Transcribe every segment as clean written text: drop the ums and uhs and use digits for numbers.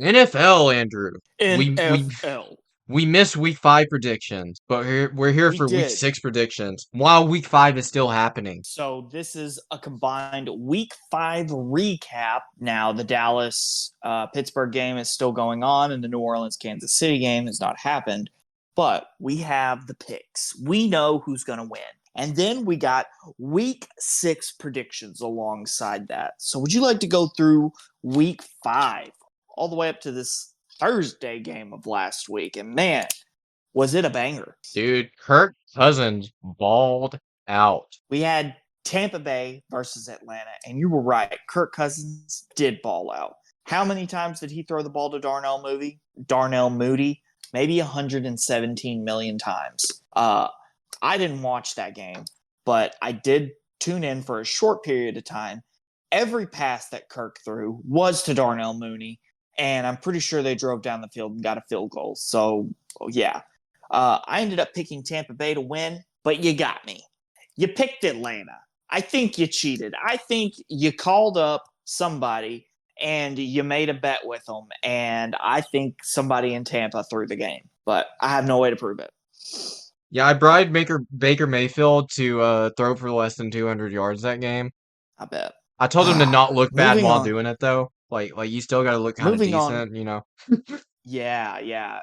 NFL, Andrew. We NFL. we missed week 5 predictions, but we're here We for week did. 6 predictions while week 5 is still happening. So this is a combined week 5 recap. Now the Dallas Pittsburgh game is still going on, and the New Orleans Kansas City game has not happened. But we have the picks. We know who's going to win. And then we got week 6 predictions alongside that. So would you like to go through week 5 all the way up to this Thursday game of last week? And man, was it a banger. Dude, Kirk Cousins balled out. We had Tampa Bay versus Atlanta, and you were right. Kirk Cousins did ball out. How many times did he throw the ball to Darnell Mooney? Maybe 117 million times. I didn't watch that game, but I did tune in for a short period of time. Every pass that Kirk threw was to Darnell Mooney, and I'm pretty sure they drove down the field and got a field goal. So, yeah. I ended up picking Tampa Bay to win, but you got me. You picked Atlanta. I think you cheated. I think you called up somebody and you made a bet with them, and I think somebody in Tampa threw the game, but I have no way to prove it. Yeah, I bribed Baker Mayfield to throw for less than 200 yards that game. I bet. I told him to not look bad Moving while on. doing it though. Like you still got to look kind of Moving on. decent, you know. Yeah.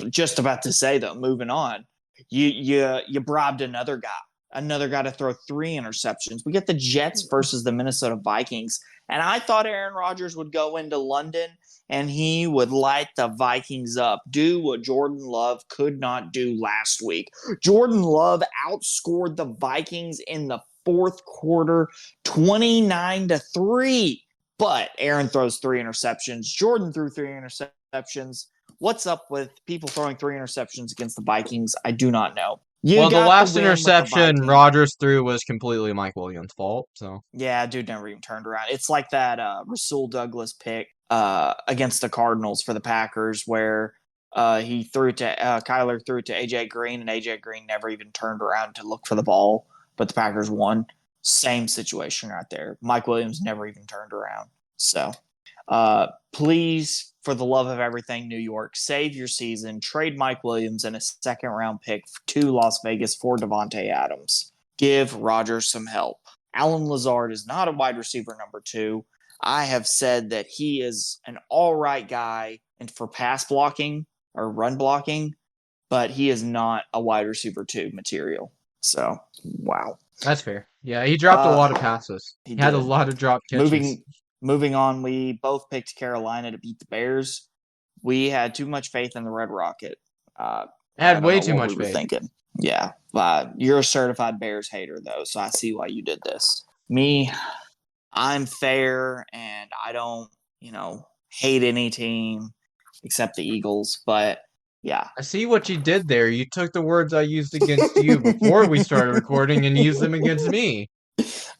Just about to say though. Moving on. You bribed another guy to throw 3 interceptions. We get the Jets versus the Minnesota Vikings. And I thought Aaron Rodgers would go into London and he would light the Vikings up, do what Jordan Love could not do last week. Jordan Love outscored the Vikings in the fourth quarter 29-3. But Aaron throws 3 interceptions. Jordan threw 3 interceptions. What's up with people throwing 3 interceptions against the Vikings? I do not know. Well, the last interception Rodgers threw was completely Mike Williams' fault. So yeah, dude never even turned around. It's like that Rasul Douglas pick against the Cardinals for the Packers, where he threw it to Kyler threw it to AJ Green, and AJ Green never even turned around to look for the ball, but the Packers won. Same situation right there. Mike Williams never even turned around. So, please, for the love of everything, New York, save your season. Trade Mike Williams and a second-round pick to Las Vegas for Davante Adams. Give Rodgers some help. Allen Lazard is not a wide receiver number 2. I have said that he is an all-right guy and for pass blocking or run blocking, but he is not a wide receiver 2 material. So, wow. That's fair. Yeah, he dropped a lot of passes. He had a lot of drop catches. Moving on, we both picked Carolina to beat the Bears. We had too much faith in the Red Rocket. Had way too much faith. Thinking. Yeah. You're a certified Bears hater, though, so I see why you did this. Me, I'm fair, and I don't, hate any team except the Eagles, but yeah. I see what you did there. You took the words I used against you before we started recording and used them against me.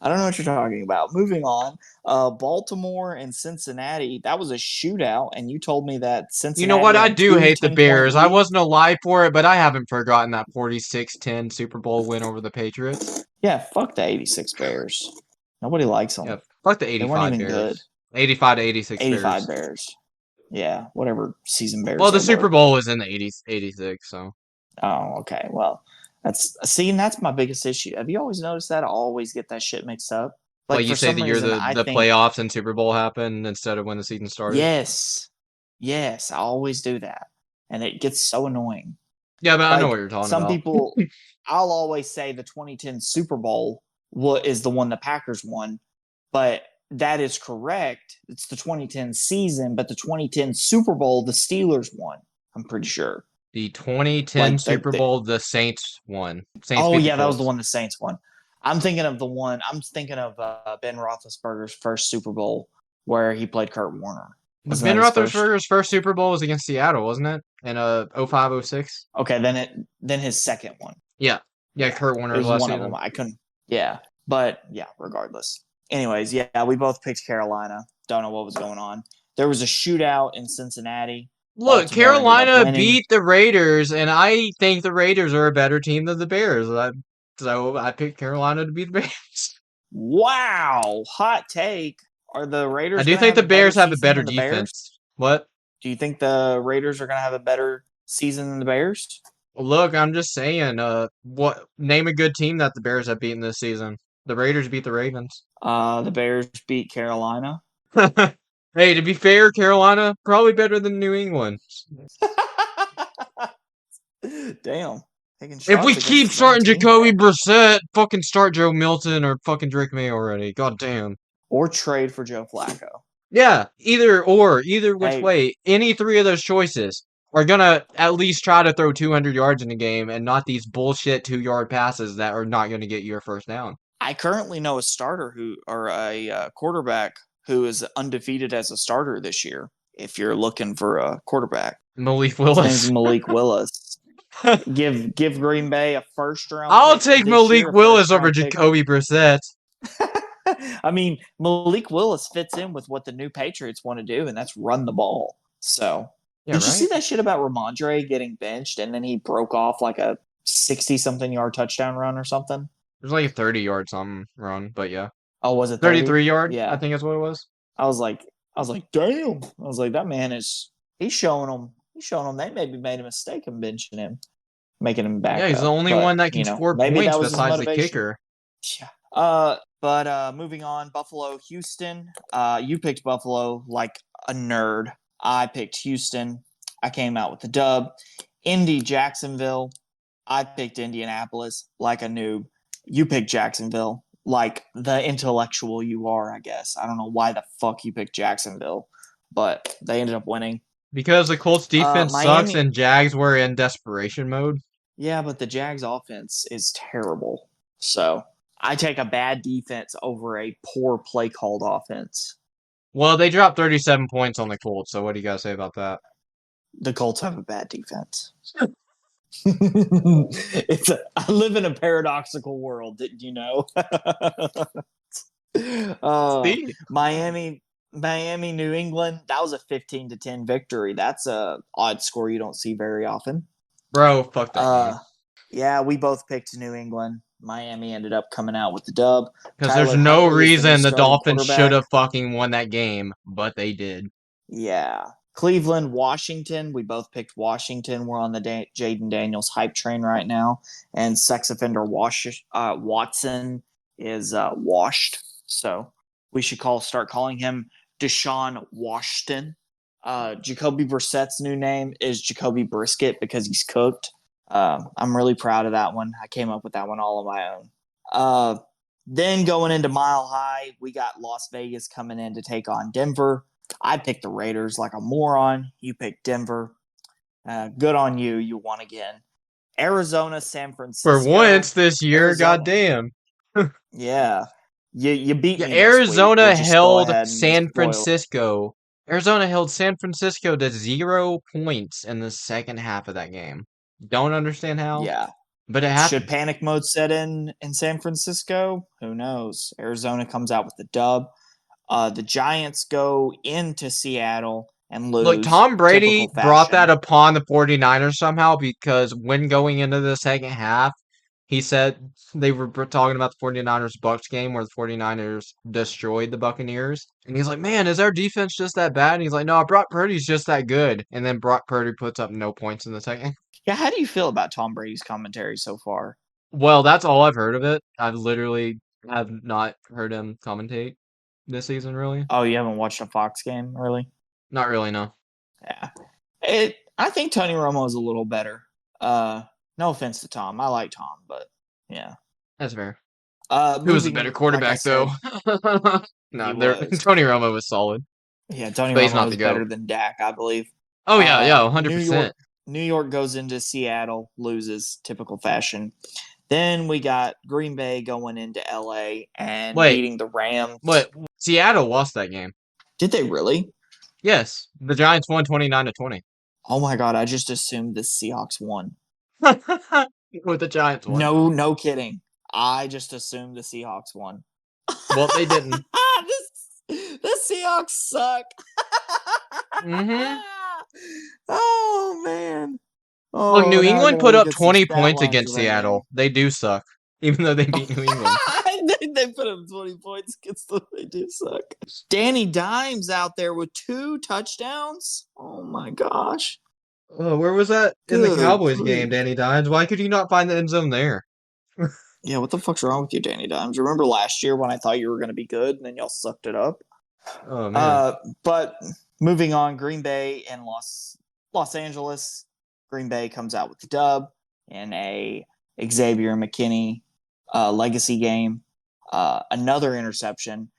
I don't know what you're talking about. Moving on, Baltimore and Cincinnati. That was a shootout, and you told me that Cincinnati. You know what? I do hate the Bears. I wasn't alive for it, but I haven't forgotten that 46-10 Super Bowl win over the Patriots. Yeah, fuck the 86 Bears. Nobody likes them. Yeah, fuck the 85 Bears. Good. 85 to 86 85 Bears. Yeah, whatever season Bears. Well, the Super Bowl was in the 86, so. Oh, okay. Well, that's my biggest issue. Have you always noticed that? I always get that shit mixed up. Like you say the year the playoffs and Super Bowl happened instead of when the season started? Yes, I always do that. And it gets so annoying. Yeah, but I know what you're talking about. Some people, I'll always say the 2010 Super Bowl is the one the Packers won, but that is correct. It's the 2010 season, but the 2010 Super Bowl, the Steelers won. I'm pretty sure. The 2010 Super Bowl, the Saints won. That was the one the Saints won. I'm thinking of Ben Roethlisberger's first Super Bowl where he played Kurt Warner. Ben Roethlisberger's first Super Bowl was against Seattle, wasn't it? In 05-06? Okay, then his second one. Yeah, Kurt Warner was one of them. I couldn't. Yeah, but yeah, regardless. Anyways, yeah, we both picked Carolina. Don't know what was going on. There was a shootout in Cincinnati. Look, Carolina beat the Raiders, and I think the Raiders are a better team than the Bears. So I picked Carolina to beat the Bears. Wow, hot take. Are the Raiders? I do think the Bears have a better defense. What? Do you think the Raiders are going to have a better season than the Bears? Look, I'm just saying. What? Name a good team that the Bears have beaten this season. The Raiders beat the Ravens. The Bears beat Carolina. Hey, to be fair, Carolina probably better than New England. Damn. Taking If we shots against keep his own starting team Jacoby there. Brissett, fucking start Joe Milton or fucking Drake May already. God damn. Or trade for Joe Flacco. Yeah, either which Hey, way. Any three of those choices are gonna at least try to throw 200 yards in a game and not these bullshit 2-yard passes that are not gonna get you a first down. I currently know a starter or a quarterback who is undefeated as a starter this year. If you're looking for a quarterback, Malik his Willis. name's Malik Willis. Give Green Bay a first round. I'll take Malik Willis over Jacoby Brissett. I mean, Malik Willis fits in with what the new Patriots want to do, and that's run the ball. So, Yeah, did you right? see that shit about Ramondre getting benched and then he broke off like a 60-something yard touchdown run or something? There's like a 30-yard something run, but yeah. Oh, was it 33 yard? Yeah. I think that's what it was. I was like, damn. I was like, that man he's showing them. They maybe made a mistake in benching him, making him back. Yeah, he's the only one that can score points besides the kicker. Yeah. But moving on, Buffalo, Houston. You picked Buffalo like a nerd. I picked Houston. I came out with the dub. Indy, Jacksonville. I picked Indianapolis like a noob. You picked Jacksonville like the intellectual you are, I guess. I don't know why the fuck you picked Jacksonville, but they ended up winning. Because the Colts defense sucks and Jags were in desperation mode. Yeah, but the Jags offense is terrible. So I take a bad defense over a poor play called offense. Well, they dropped 37 points on the Colts, so what do you guys say about that? The Colts have a bad defense. I live in a paradoxical world, didn't you know? Miami, New England. That was a 15-10 victory. That's a odd score you don't see very often. Bro, fuck that game. Yeah, we both picked New England. Miami ended up coming out with the dub. Because there's no reason the Dolphins should have fucking won that game, but they did. Yeah. Cleveland, Washington. We both picked Washington. We're on the Jaden Daniels hype train right now. And sex offender Watson is washed. So we should start calling him Deshaun Washington. Jacoby Brissett's new name is Jacoby Brisket because he's cooked. I'm really proud of that one. I came up with that one all on my own. Then going into Mile High, we got Las Vegas coming in to take on Denver. I picked the Raiders like a moron. You picked Denver. Good on you. You won again. Arizona, San Francisco. For once this year, goddamn. Yeah. You beat me. Arizona held San Francisco. Arizona held San Francisco to 0 points in the second half of that game. Don't understand how. Yeah. But it happened. Should panic mode set in San Francisco? Who knows? Arizona comes out with the dub. The Giants go into Seattle and lose. Look, Tom Brady brought that upon the 49ers somehow because when going into the second half, he said they were talking about the 49ers-Bucs game where the 49ers destroyed the Buccaneers. And he's like, man, is our defense just that bad? And he's like, no, Brock Purdy's just that good. And then Brock Purdy puts up no points in the second. Yeah, how do you feel about Tom Brady's commentary so far? Well, that's all I've heard of it. I've literally have not heard him commentate this season, really. Oh, you haven't watched a Fox game, really? Not really, no. Yeah. I think Tony Romo is a little better. No offense to Tom. I like Tom, but yeah. That's fair. Who was a better quarterback, though? No, Tony Romo was solid. Yeah, Tony Romo was better than Dak, I believe. Oh, yeah, 100%. New York goes into Seattle, loses, typical fashion. Then we got Green Bay going into LA and beating the Rams. But Seattle lost that game. Did they really? Yes. The Giants won 29-20. Oh my god, I just assumed the Seahawks won. With the Giants won. No kidding. I just assumed the Seahawks won. Well, they didn't. The Seahawks suck. Mm-hmm. Oh, man. Look, New England put up 20 points against Seattle. They do suck, even though they beat New England. They put up 20 points against them. They do suck. Danny Dimes out there with 2 touchdowns. Oh my gosh. Oh, where was that in the Cowboys game, Danny Dimes? Why could you not find the end zone there? Yeah, what the fuck's wrong with you, Danny Dimes? Remember last year when I thought you were going to be good and then y'all sucked it up? Oh man. But moving on, Green Bay and Los Angeles. Green Bay comes out with the dub in a Xavier McKinney legacy game. Another interception.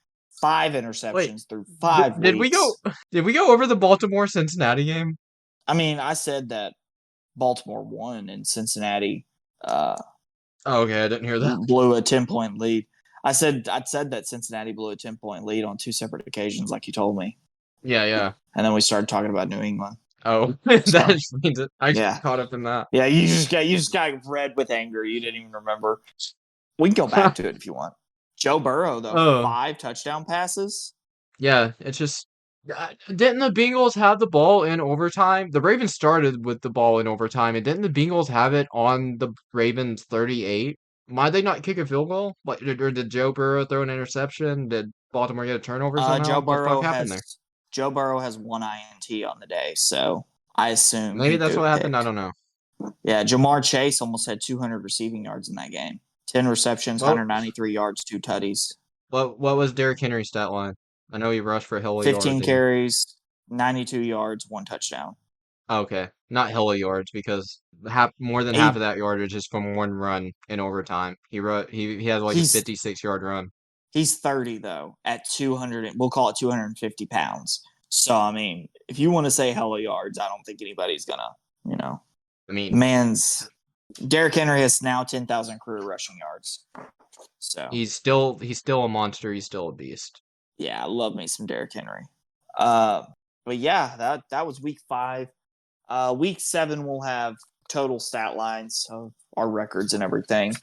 5 interceptions through 5 weeks. Did we go over the Baltimore Cincinnati game? I mean, I said that Baltimore won and Cincinnati okay, I didn't hear that. Blew a 10-point lead. I said that Cincinnati blew a 10-point lead on 2 separate occasions, like you told me. Yeah. And then we started talking about New England. Oh, that just means it. I got caught up in that. Yeah, you just got red with anger. You didn't even remember. We can go back to it if you want. Joe Burrow, though, 5 touchdown passes. Yeah, it's just didn't the Bengals have the ball in overtime? The Ravens started with the ball in overtime, and didn't the Bengals have it on the Ravens 38? Why'd they not kick a field goal? Or did Joe Burrow throw an interception? Did Baltimore get a turnover somehow? Joe What the fuck happened there? Joe Burrow has 1 INT on the day, so I assume maybe that's what happened. I don't know. Yeah, Jamar Chase almost had 200 receiving yards in that game. 10 receptions, 193 yards, 2 tutties. What was Derrick Henry's stat line? I know he rushed for a hill of 15 carries, 92 yards, 1 touchdown. Okay, not hill of yards because more than half of that yardage is from 1 run in overtime. He has like a 56-yard run. He's 30 though at 200. We'll call it 250 pounds. So I mean, if you want to say hell of yards, I don't think anybody's gonna. I mean, Derrick Henry has now 10,000 career rushing yards. So he's still a monster. He's still a beast. Yeah, I love me some Derrick Henry. But yeah, that was week 5. Week 7 we'll have total stat lines of our records and everything.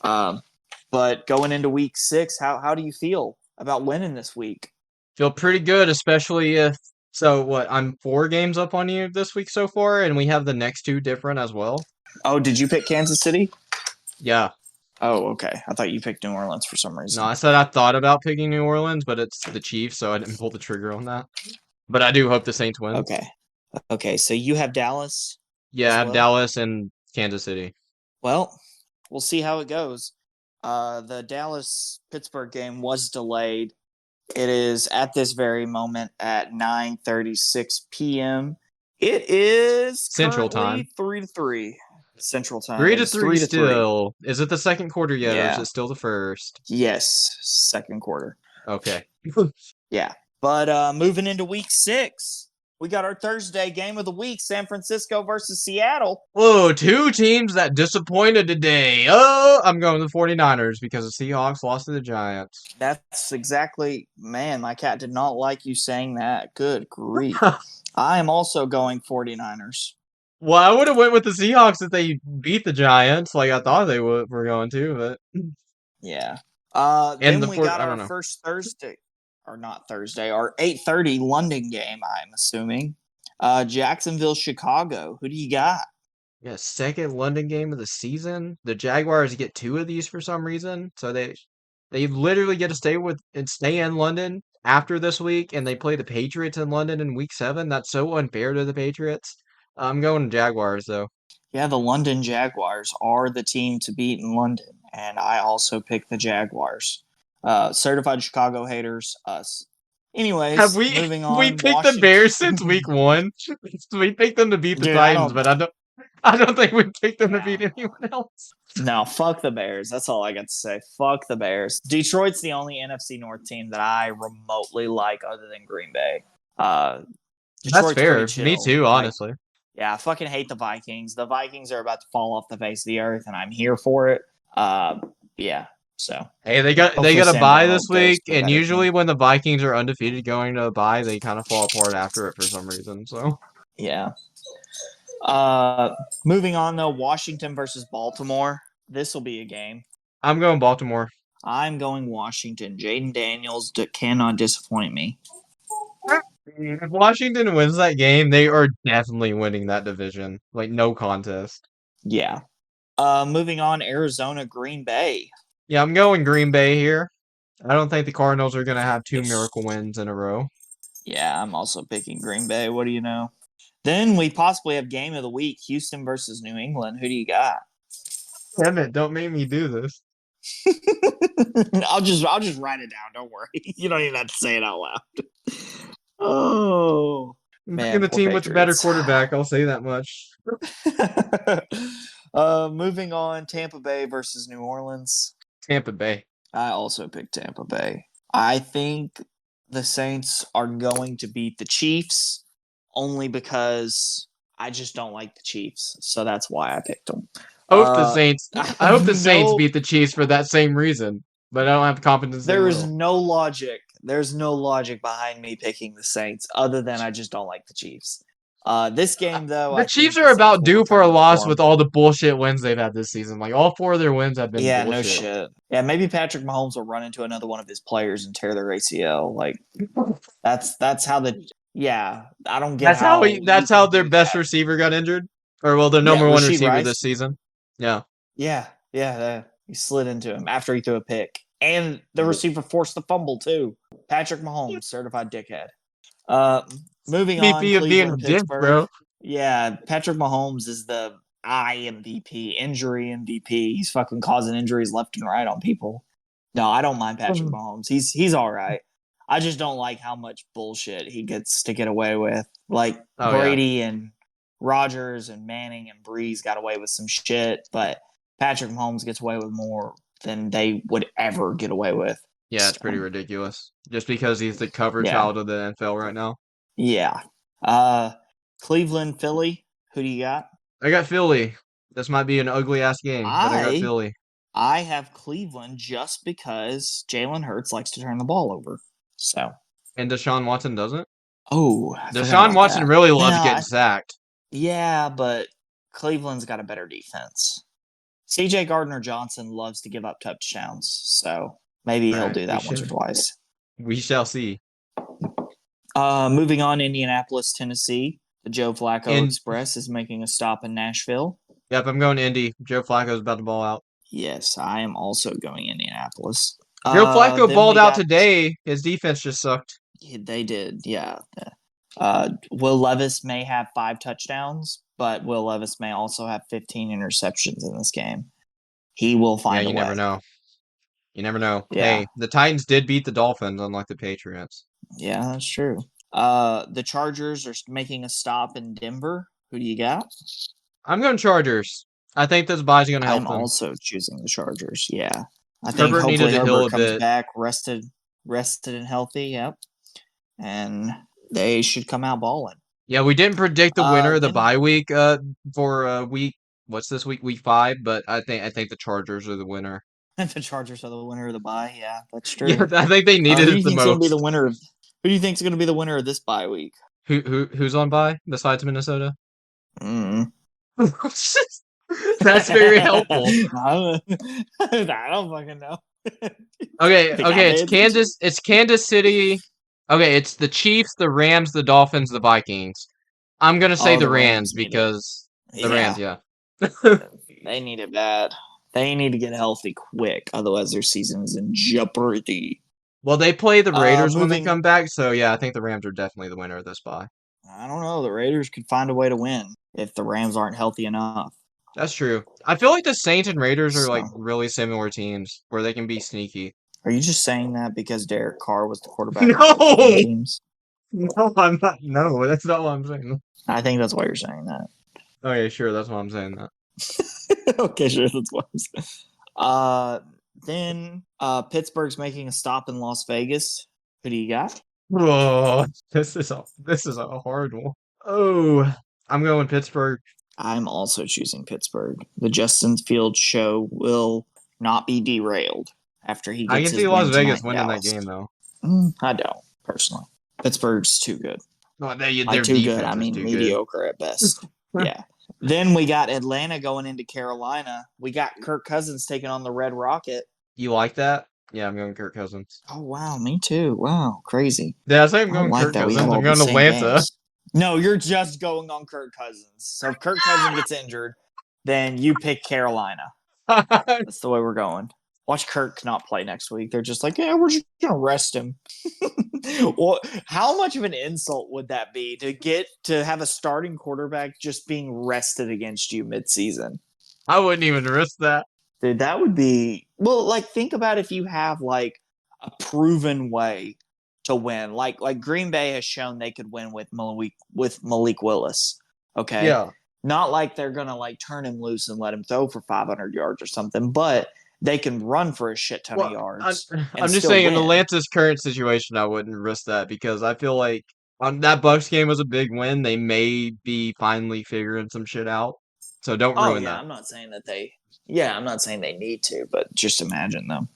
But going into week 6, how do you feel about winning this week? Feel pretty good, especially if I'm 4 games up on you this week so far, and we have the next 2 different as well. Oh, did you pick Kansas City? Yeah. Oh, okay. I thought you picked New Orleans for some reason. No, I said I thought about picking New Orleans, but it's the Chiefs, so I didn't pull the trigger on that. But I do hope the Saints win. Okay. So you have Dallas? Yeah, I have Dallas and Kansas City. Well, we'll see how it goes. The Dallas-Pittsburgh game was delayed. It is at this very moment at 9:36 p.m. It is Central Time. 3-3. Central Time. 3-3 still. Is it the second quarter yet, or is it still the first? Yes, second quarter. Okay. Yeah. But moving into week 6, we got our Thursday game of the week, San Francisco versus Seattle. Whoa, 2 teams that disappointed today. Oh, I'm going with the 49ers because the Seahawks lost to the Giants. That's exactly, man, my cat did not like you saying that. Good grief. I am also going 49ers. Well, I would have went with the Seahawks if they beat the Giants, like I thought they were going to, but yeah. Then we got our first Thursday, or not Thursday, our 8:30 London game. I'm assuming, Jacksonville, Chicago. Who do you got? Yeah, second London game of the season. The Jaguars get 2 of these for some reason, so they literally get to stay in London after this week, and they play the Patriots in London in week 7. That's so unfair to the Patriots. I'm going Jaguars, though. Yeah, the London Jaguars are the team to beat in London, and I also picked the Jaguars. Certified Chicago haters, us. Anyways, moving on. We picked the Bears since week 1. We picked them to beat the Titans, but I don't think we picked them to beat anyone else. No, fuck the Bears. That's all I got to say. Fuck the Bears. Detroit's the only NFC North team that I remotely like other than Green Bay. That's fair. Me too, honestly. Yeah, I fucking hate the Vikings. The Vikings are about to fall off the face of the earth, and I'm here for it. Yeah. So hey, they got a bye this week, and usually when the Vikings are undefeated going to a bye, they kind of fall apart after it for some reason. So yeah. Moving on though, Washington versus Baltimore. This will be a game. I'm going Baltimore. I'm going Washington. Jaden Daniels cannot disappoint me. If Washington wins that game, they are definitely winning that division. Like, no contest. Yeah. Moving on, Arizona, Green Bay. Yeah, I'm going Green Bay here. I don't think the Cardinals are going to have 2 miracle wins in a row. Yeah, I'm also picking Green Bay. What do you know? Then we possibly have game of the week: Houston versus New England. Who do you got? Damn it! Don't make me do this. I'll just write it down. Don't worry. You don't even have to say it out loud. Oh man, The team with the better quarterback. I'll say that much. Moving on, Tampa Bay versus New Orleans. Tampa Bay. I also picked Tampa Bay. I think the Saints are going to beat the Chiefs only because I just don't like the Chiefs. So that's why I picked them. I hope the Saints beat the Chiefs for that same reason, but I don't have confidence. There is no logic. There's no logic behind me picking the Saints other than I just don't like the Chiefs. This game, though, the Chiefs are about due for a loss with all the bullshit wins they've had this season. Like all 4 of their wins have been bullshit. No shit. Yeah, maybe Patrick Mahomes will run into another one of his players and tear their ACL. Like that's how the I don't get that's how their best receiver got injured, or well, the number 1 receiver this season. Yeah. He slid into him after he threw a pick, and the receiver forced the fumble too. Patrick Mahomes, certified dickhead. Moving on, Cleveland, Pittsburgh. Bro. Yeah, Patrick Mahomes is the MVP, injury MVP. He's fucking causing injuries left and right on people. No, I don't mind Patrick Mahomes. He's all right. I just don't like how much bullshit he gets to get away with. Like Brady and Rodgers and Manning and Breeze got away with some shit, but Patrick Mahomes gets away with more than they would ever get away with. Yeah, it's pretty ridiculous. Just because he's the cover child of the NFL right now. Yeah. Cleveland, Philly. Who do you got? I got Philly. This might be an ugly ass game, but I got Philly. I have Cleveland just because Jalen Hurts likes to turn the ball over. So. And Deshaun Watson doesn't? Oh, Deshaun Watson really loves getting sacked. Yeah, but Cleveland's got a better defense. CJ Gardner-Johnson loves to give up touchdowns, so maybe he'll do that once or twice. We shall see. Moving on, Indianapolis, Tennessee. The Joe Flacco Express is making a stop in Nashville. Yep, I'm going Indy. Joe Flacco's about to ball out. Yes, I am also going Indianapolis. Joe Flacco balled out today. His defense just sucked. They did, yeah. Will Levis may have 5 touchdowns, but Will Levis may also have 15 interceptions in this game. He will find a way. You never know. You never know. Yeah. Hey, the Titans did beat the Dolphins, unlike the Patriots. Yeah, that's true. The Chargers are making a stop in Denver. Who do you got? I'm going Chargers. I think this bye is going to help them. I'm also choosing the Chargers, yeah. I think hopefully Herbert comes back rested and healthy, yep. And they should come out balling. Yeah, we didn't predict the winner of the bye week for week. What's this week? Week 5, but I think the Chargers are the winner. The Chargers are the winner of the bye. Yeah, that's true. Yeah, I think they needed it the most. Who do you think is going to be the winner of this bye week? Who's on bye besides Minnesota? That's very helpful. I don't fucking know. Okay. It's Kansas City. Okay, it's the Chiefs, the Rams, the Dolphins, the Vikings. I'm gonna say the Rams because the Rams, yeah. They need it bad. They need to get healthy quick, otherwise their season is in jeopardy. Well, they play the Raiders when they come back, so yeah, I think the Rams are definitely the winner of this bye. I don't know. The Raiders could find a way to win if the Rams aren't healthy enough. That's true. I feel like the Saints and Raiders are like really similar teams where they can be sneaky. Are you just saying that because Derek Carr was the quarterback? No, teams? No, I'm not. No, that's not what I'm saying. I think that's why you're saying that. Okay, sure, that's why I'm saying that. Okay, sure, that's what I'm saying. Then Pittsburgh's making a stop in Las Vegas. Who do you got? Whoa, this is a hard one. Oh, I'm going Pittsburgh. I'm also choosing Pittsburgh. The Justin Fields show will not be derailed after he gets I can see Las Vegas winning that game, though. I don't, personally. Pittsburgh's too good. Oh, they're too good. I mean, mediocre at best. Yeah. Then we got Atlanta going into Carolina. We got Kirk Cousins taking on the Red Rocket. You like that? Yeah, I'm going Kirk Cousins. Oh, wow. Me too. Wow. Crazy. Yeah, I think I'm going Kirk Cousins. I'm going Atlanta. Games. No, you're just going on Kirk Cousins. So if Kirk Cousins gets injured, then you pick Carolina. That's the way we're going. Watch Kirk not play next week. They're just like, yeah, we're just gonna rest him. Well, how much of an insult would that be to have a starting quarterback just being rested against you midseason? I wouldn't even risk that. Dude, that would be like think about if you have like a proven way to win. Like Green Bay has shown they could win with Malik Willis. Okay. Yeah. Not like they're gonna like turn him loose and let him throw for 500 yards or something, but they can run for a shit ton of yards. I'm just saying, in Atlanta's current situation, I wouldn't risk that because I feel like that Bucks game was a big win. They may be finally figuring some shit out, so don't ruin that. I'm not saying that I'm not saying they need to, but just imagine them.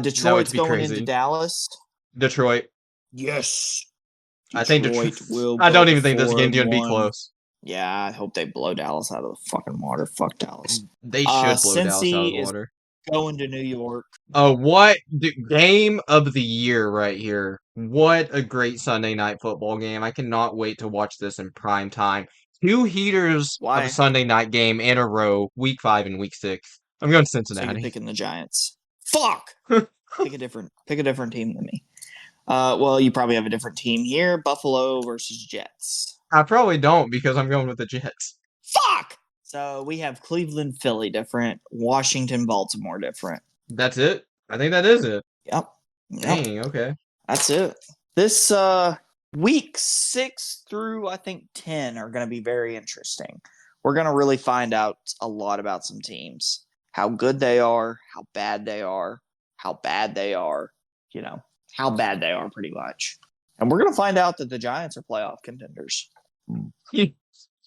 Detroit's going into Dallas. Detroit. Yes. I think Detroit will. I don't even think this game's going to be close. Yeah, I hope they blow Dallas out of the fucking water. Fuck Dallas. They should blow Dallas out of the water. Going to New York. Oh, what the game of the year right here. What a great Sunday night football game. I cannot wait to watch this in prime time. 2 heaters of a Sunday night game in a row, week 5 and week 6. I'm going to Cincinnati. So you're picking the Giants. Fuck! Pick a different team than me. Well, you probably have a different team here. Buffalo versus Jets. I probably don't because I'm going with the Jets. Fuck! So we have Cleveland, Philly different, Washington, Baltimore different. That's it? I think that is it. Yep. Dang, okay. That's it. This week 6 through I think 10 are going to be very interesting. We're going to really find out a lot about some teams. How good they are, how bad they are, how bad they are, how bad they are pretty much. And we're going to find out that the Giants are playoff contenders. You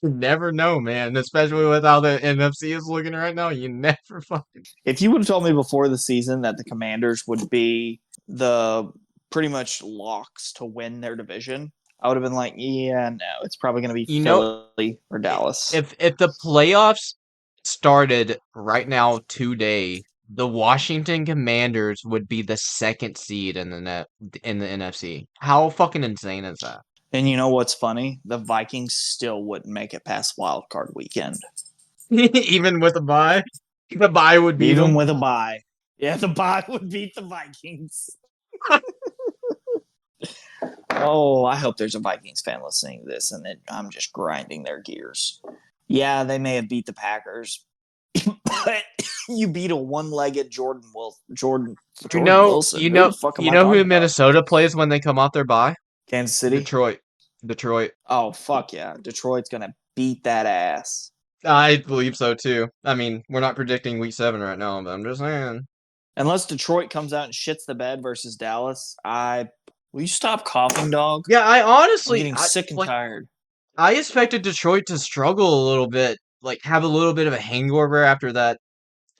never know, man. Especially with how the NFC is looking right now. You never fucking. If you would have told me before the season that the Commanders would be the pretty much locks to win their division, I would have been like, yeah, no, it's probably going to be Philly or Dallas. If the playoffs started right now today, the Washington Commanders would be the 2nd seed in the NFC. How fucking insane is that? And you know what's funny? The Vikings still wouldn't make it past wild card weekend. Even with a bye? The bye would beat them? Even with a bye. Yeah, the bye would beat the Vikings. Oh, I hope there's a Vikings fan listening to this and that I'm just grinding their gears. Yeah, they may have beat the Packers, but you beat a one-legged Jordan Wilson. You know who Minnesota plays when they come off their bye? Kansas City? Detroit. Oh, fuck yeah. Detroit's going to beat that ass. I believe so, too. I mean, we're not predicting week 7 right now, but I'm just saying. Unless Detroit comes out and shits the bed versus Dallas, will you stop coughing, dog? Yeah, I honestly... I'm getting sick and tired. I expected Detroit to struggle a little bit, like have a little bit of a hangover after that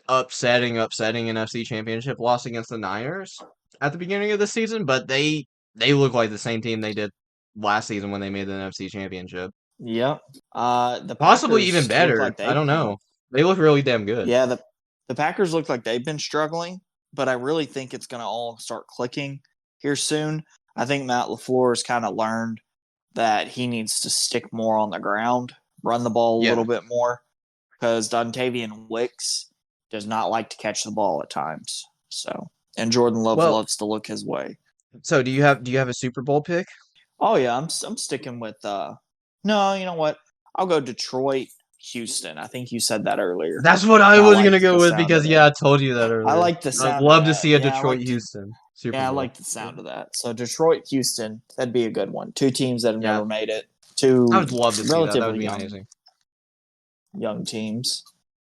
upsetting NFC Championship loss against the Niners at the beginning of the season, but they look like the same team they did last season when they made the NFC Championship. Yep. The possibly even better. I don't know. They look really damn good. Yeah, the Packers look like they've been struggling, but I really think it's going to all start clicking here soon. I think Matt LaFleur has kind of learned that he needs to stick more on the ground, run the ball a little bit more, because Dontavian Wicks does not like to catch the ball at times. So, and Jordan Love loves to look his way. So, do you have a Super Bowl pick? Oh yeah, I'm sticking with. No, you know what? I'll go Detroit, Houston. I think you said that earlier. That's what I was gonna go with because I told you that earlier. I like the sound. I'd love to see a Detroit Houston. Super Bowl. I like the sound of that. So Detroit, Houston, that'd be a good one. 2 teams that have never made it. I would love to see that. That would be amazing. Young teams.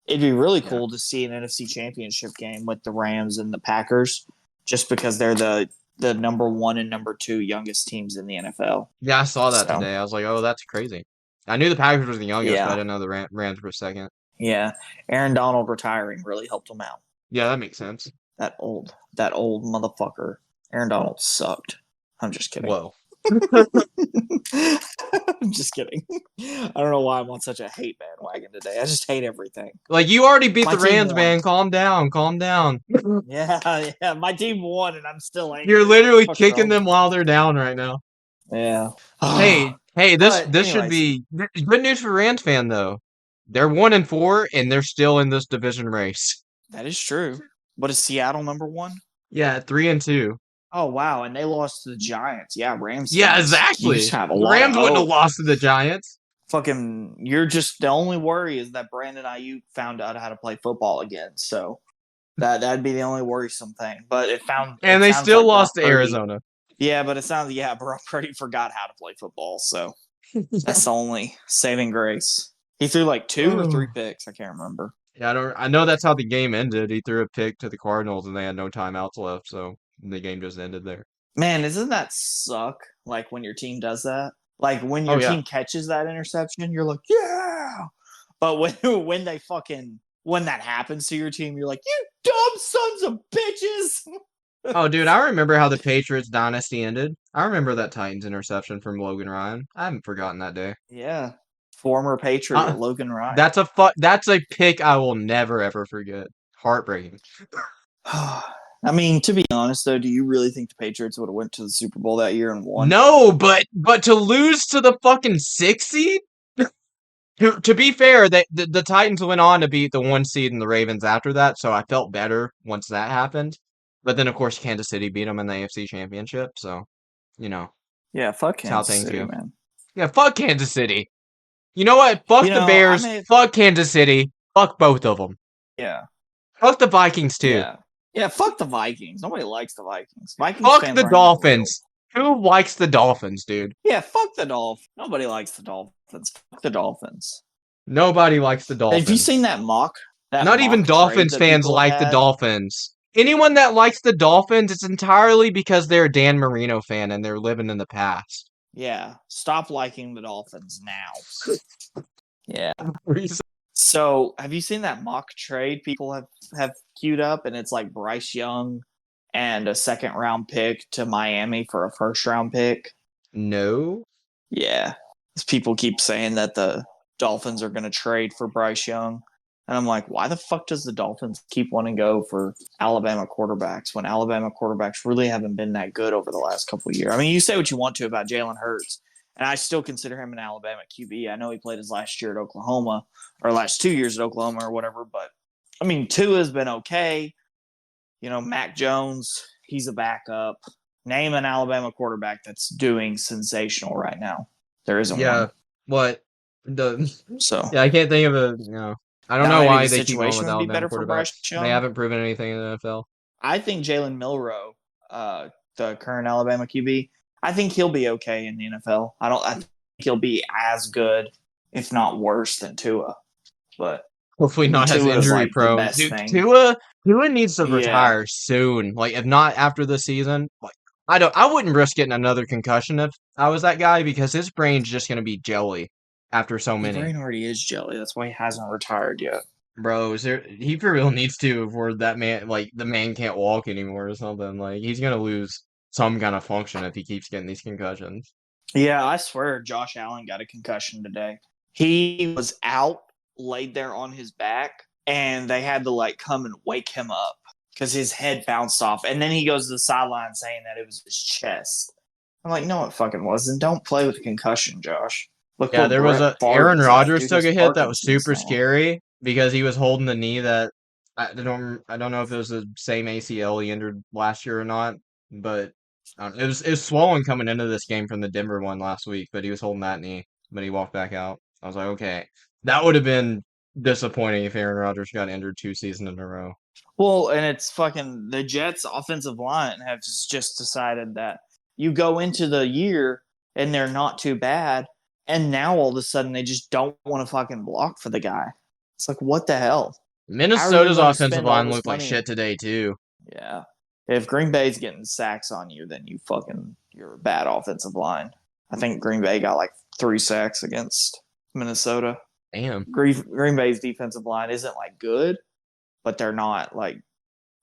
It'd be really cool to see an NFC Championship game with the Rams and the Packers, just because they're the number 1 and number 2 youngest teams in the NFL. Yeah, I saw that today. I was like, oh, that's crazy. I knew the Packers was the youngest, but I didn't know the Rams were 2nd. Yeah, Aaron Donald retiring really helped them out. Yeah, that makes sense. That old motherfucker. Aaron Donald sucked. I'm just kidding. Whoa. I'm just kidding. I don't know why I'm on such a hate bandwagon today. I just hate everything. Like, you already beat the Rams, man. Calm down. Yeah. My team won, and I'm still angry. You're literally kicking them while they're down right now. Yeah. Hey, this should be good news for Rams fan though. They're 1-4, and they're still in this division race. That is true. What is Seattle number one? Yeah, 3-2. Oh wow, and they lost to the Giants. Yeah, Rams Yeah, fans, you exactly. just have a The lot of Rams wouldn't have hope. lost to the Giants. Fucking, you're just the only worry is that Brandon Ayuk found out how to play football again. So that'd be the only worrisome thing. But And it they sounds still like lost Brock to Purdy. Arizona. Yeah, but it sounds Brock Purdy forgot how to play football. So that's the only saving grace. He threw like two or three picks. I can't remember. Yeah, I know that's how the game ended. He threw a pick to the Cardinals and they had no timeouts left, so the game just ended there. Man, doesn't that suck? Like when your team does that. Like when Oh your yeah. team catches that interception, you're like, yeah. But when they fucking when that happens to your team, you're like, you dumb sons of bitches. Oh dude, I remember how the Patriots dynasty ended. I remember that Titans interception from Logan Ryan. I haven't forgotten that day. Yeah. Former Patriot Logan Ryan. That's a pick I will never ever forget. Heartbreaking. I mean, to be honest though, do you really think the Patriots would have went to the Super Bowl that year and won? No, but to lose to the fucking 6 seed? To be fair, the Titans went on to beat the 1 seed and the Ravens after that, so I felt better once that happened. But then, of course, Kansas City beat them in the AFC Championship, so, you know, Yeah, fuck that's how Kansas things City, go. man. Yeah, fuck Kansas City. You know what? Fuck the Bears. Fuck Kansas City. Fuck both of them. Yeah. Fuck the Vikings, too. Yeah. Yeah, fuck the Vikings. Nobody likes the Vikings. Vikings fuck fans the aren't Dolphins. Who likes the Dolphins, dude? Yeah, fuck the Dolphins. Nobody likes the Dolphins. Fuck the Dolphins. Nobody likes the Dolphins. Have you seen that mock? Not even Dolphins fans like the Dolphins. Anyone that likes the Dolphins, it's entirely because they're a Dan Marino fan and they're living in the past. Yeah, stop liking the Dolphins now. Yeah. So, have you seen that mock trade people have queued up? And it's like Bryce Young and a second round pick to Miami for a first round pick. No. Yeah. People keep saying that the Dolphins are going to trade for Bryce Young. And I'm like, why the fuck does the Dolphins keep wanting to go for Alabama quarterbacks when Alabama quarterbacks really haven't been that good over the last couple of years? I mean, you say what you want to about Jalen Hurts, and I still consider him an Alabama QB. I know he played his last year at Oklahoma, or last 2 years at Oklahoma or whatever, but I mean, Tua's been okay. You know, Mac Jones, he's a backup. Name an Alabama quarterback that's doing sensational right now. There isn't one. What? So I can't think of a I don't know why they keep going with Alabama quarterbacks. They haven't proven anything in the NFL. I think Jalen Milroe, the current Alabama QB, I think he'll be okay in the NFL. I think he'll be as good, if not worse, than Tua. But hopefully not as injury prone. Tua needs to retire soon. Like if not after the season, like I wouldn't risk getting another concussion if I was that guy because his brain's just gonna be jelly after so many. His brain already is jelly. That's why he hasn't retired yet. Bro, he for real needs to, or that man, like the man can't walk anymore or something. Like he's gonna lose some kind of function if he keeps getting these concussions. Yeah, I swear, Josh Allen got a concussion today. He was out, laid there on his back, and they had to like come and wake him up because his head bounced off, and then he goes to the sideline saying that it was his chest. I'm like, no, it fucking wasn't. Don't play with a concussion, Josh. Look, yeah, there was Aaron Rodgers took a hit that was super scary because he was holding the knee that I don't know if it was the same ACL he injured last year or not, but it was swollen coming into this game from the Denver one last week, but he was holding that knee, but he walked back out. I was like, okay, that would have been disappointing if Aaron Rodgers got injured 2 seasons in a row. Well, and it's fucking the Jets' offensive line have just decided that you go into the year and they're not too bad. And now all of a sudden they just don't want to fucking block for the guy. It's like, what the hell? Minnesota's offensive line looked like shit today too. Yeah. If Green Bay's getting sacks on you, then you're a bad offensive line. I think Green Bay got like 3 sacks against Minnesota. Damn. Green Bay's defensive line isn't like good, but they're not like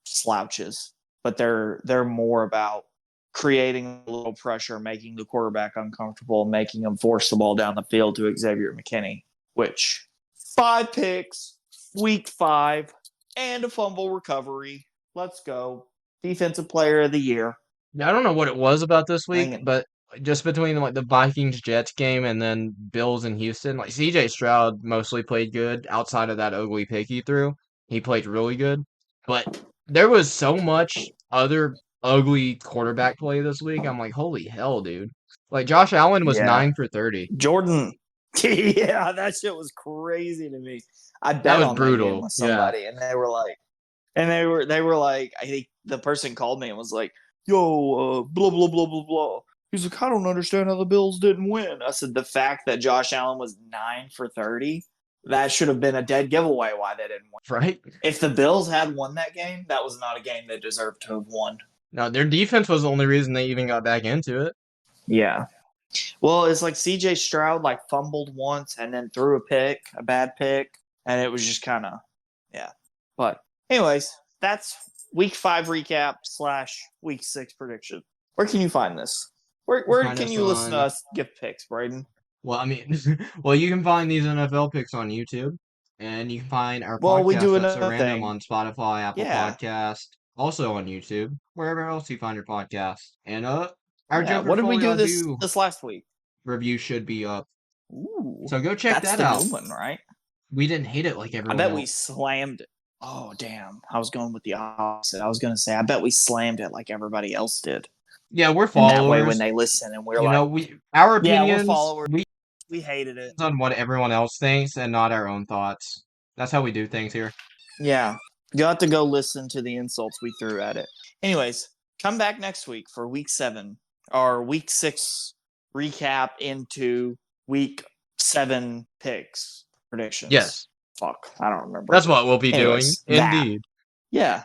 slouches. But they're more about creating a little pressure, making the quarterback uncomfortable, making him force the ball down the field to Xavier McKinney, which 5 picks, week 5, and a fumble recovery. Let's go. Defensive player of the year. I don't know what it was about this week, but just between like the Vikings-Jets game and then Bills and Houston, like CJ Stroud mostly played good outside of that ugly pick he threw. He played really good. But there was so much other ugly quarterback play this week. I'm like, holy hell, dude. Like Josh Allen was Yeah. 9 for 30. Jordan. Yeah, that shit was crazy to me. I That bet was on that game brutal. with Yeah. somebody, and they were like, I think the person called me and was like, "Yo, blah blah blah blah blah." He's like, "I don't understand how the Bills didn't win." I said, "The fact that Josh Allen was 9 for 30, that should have been a dead giveaway why they didn't win." Right? If the Bills had won that game, that was not a game they deserved to have won. No, their defense was the only reason they even got back into it. Yeah. Well, it's like CJ Stroud like fumbled once and then threw a bad pick, and it was just kind of, yeah. But anyways, that's week 5 recap / week 6 prediction. Where can you find this? Where can you listen to us give picks, Braden? Well, I mean, well, you can find these NFL picks on YouTube, and you can find our we do podcast That's So another Random thing. on Spotify, Apple Yeah. Podcast, also on YouTube, wherever else you find your podcast. And our What did we do this last week? Review should be up. Ooh, so go check that's that out. New one, right? We didn't hate it like everyone I bet else. we slammed it. Oh, damn. I was going with the opposite. I was going to say, I bet we slammed it like everybody else did. Yeah, we're followers. And that way when they listen and we're our opinions, yeah, we're followers. We hated it. On what everyone else thinks and not our own thoughts. That's how we do things here. Yeah. You have to go listen to the insults we threw at it. Anyways, come back next week for week 7 or week 6 recap into week 7 picks predictions. Yes. Fuck. I don't remember. That's what we'll be doing. Indeed. Yeah.